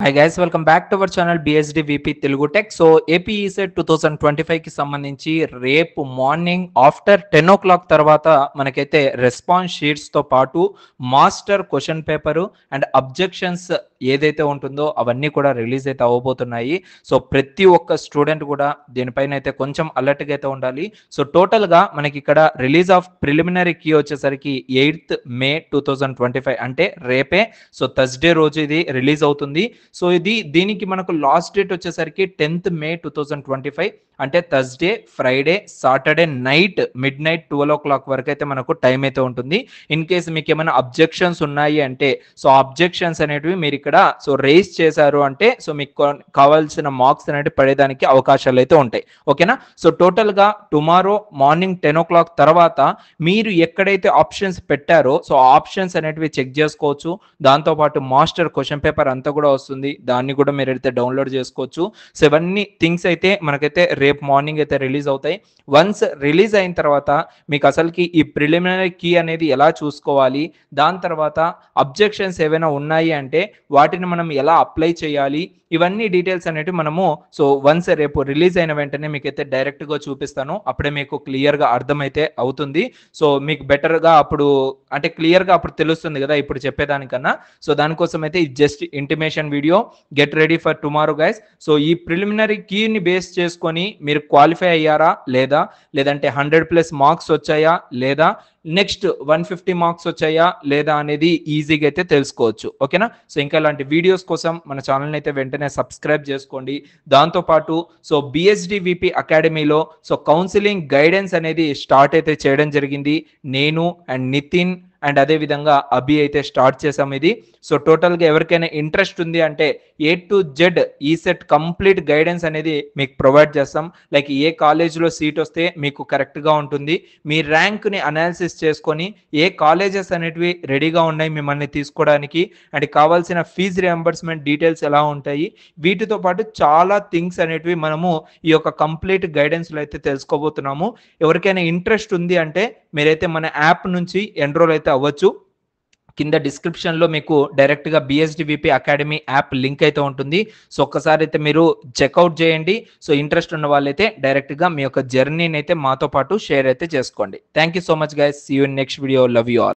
Hi guys, welcome back to our channel BSD VP Telugu Tech. So AP ESET 2025 కి సంబంధించి రేపు morning after 10 o'clock తర్వాత మనకైతే response sheets తో పాటు master question paper and objections ఏదైతే ఉంటుందో అవన్నీ కూడా రిలీజ్ అయితే అవ్వబోతున్నాయి. సో ప్రతి ఒక్క స్టూడెంట్ కూడా దీనిపైన అయితే కొంచెం అలర్ట్గా అయితే ఉండాలి. సో టోటల్గా మనకి ఇక్కడ రిలీజ్ ఆఫ్ ప్రిలిమినరీ కీ వచ్చేసరికి 8th May 2025 అంటే రేపే. సో థర్స్డే రోజు ఇది రిలీజ్ అవుతుంది. సో దీనికి మనకు లాస్ట్ డేట్ వచ్చేసరికి 10th May 2025 అంటే Thursday, Friday, Saturday night midnight 12 o'clock వరకు అయితే మనకు టైం అయితే ఉంటుంది. ఇన్ కేసు మీకు ఏమైనా అబ్జెక్షన్స్ ఉన్నాయి అంటే సో అబ్జెక్షన్స్ అనేటివి మీరు ఇక్కడ సో రేస్ చేశారు అంటే సో మీకు కావాల్సిన మార్క్స్ అనేవి పడేదానికి అవకాశాలు అయితే ఉంటాయి. ఓకేనా. సో టోటల్గా టుమారో మార్నింగ్ 10 o'clock తర్వాత మీరు ఎక్కడైతే ఆప్షన్స్ పెట్టారో సో ఆప్షన్స్ అనేటివి చెక్ చేసుకోవచ్చు. దాంతోపాటు మాస్టర్ క్వశ్చన్ పేపర్ అంతా కూడా వస్తుంది, దాన్ని కూడా మీరు అయితే డౌన్లోడ్ చేసుకోవచ్చు. సో ఇవన్నీ థింగ్స్ అయితే మనకైతే రేపు మార్నింగ్ అయితే రిలీజ్ అవుతాయి. వన్స్ రిలీజ్ అయిన తర్వాత మీకు అసలుకి ఈ ప్రిలిమినరీ కీ అనేది ఎలా చూసుకోవాలి, దాని తర్వాత అబ్జెక్షన్స్ ఏవైనా ఉన్నాయి అంటే వాటిని మనం ఎలా అప్లై చేయాలి, ఇవన్నీ డీటెయిల్స్ అనేవి మనము సో వన్స్ రేపు రిలీజ్ అయిన వెంటనే మీకైతే డైరెక్ట్గా చూపిస్తాను. అప్పుడే మీకు క్లియర్గా అర్థమైతే అవుతుంది. సో మీకు బెటర్గా అప్పుడు అంటే క్లియర్గా అప్పుడు తెలుస్తుంది కదా ఇప్పుడు చెప్పేదానికన్నా. సో దానికోసం అయితే just intimation video. Get ready for tomorrow guys. So ఈ ప్రిలిమినరీ కీని బేస్ చేసుకొని మీరు క్వాలిఫై అయ్యారా లేదా, లేదంటే 100+ మార్క్స్ వచ్చాయా లేదా, నెక్స్ట్ 150 మార్క్స్ వచ్చాయా లేదా అనేది ఈజీగా అయితే తెలుసుకోవచ్చు. ఓకేనా. సో ఇంకా ఇలాంటి వీడియోస్ కోసం మన ఛానల్ని అయితే వెంటనే సబ్స్క్రైబ్ చేసుకోండి. దాంతోపాటు సో బిఎస్డి విపి అకాడమీలో సో కౌన్సిలింగ్ గైడెన్స్ అనేది స్టార్ట్ అయితే చేయడం జరిగింది. నేను అండ్ నితిన్ అండ్ అదేవిధంగా అభి అయితే స్టార్ట్ చేసాం ఇది. సో టోటల్గా ఎవరికైనా ఇంట్రెస్ట్ ఉంది అంటే A to Z ECET complete guidance అనేది మీకు ప్రొవైడ్ చేస్తాం. లైక్ ఏ కాలేజ్లో సీట్ వస్తే మీకు కరెక్ట్గా ఉంటుంది, మీ ర్యాంక్ని అనాలిసిస్ చేసుకొని ఏ కాలేజెస్ అనేటివి రెడీగా ఉన్నాయి మిమ్మల్ని తీసుకోవడానికి, అండ్ కావాల్సిన ఫీజు రియంబర్స్మెంట్ డీటెయిల్స్ ఎలా ఉంటాయి, వీటితో పాటు చాలా థింగ్స్ అనేటివి మనము ఈ యొక్క కంప్లీట్ గైడెన్స్లో అయితే తెలుసుకోబోతున్నాము. ఎవరికైనా ఇంట్రెస్ట్ ఉంది అంటే మీరైతే మన యాప్ నుంచి ఎన్రోల్ అయితే అవ్వచ్చు. కింద డిస్క్రిప్షన్లో మీకు డైరెక్ట్గా BSD VP academy app link అయితే ఉంటుంది. సో ఒక్కసారి అయితే మీరు చెక్అవుట్ చేయండి. సో ఇంట్రెస్ట్ ఉన్న వాళ్ళైతే డైరెక్ట్గా మీ యొక్క జర్నీని అయితే మాతో పాటు షేర్ అయితే చేసుకోండి. Thank you so much guys. See you in next video. Love you all.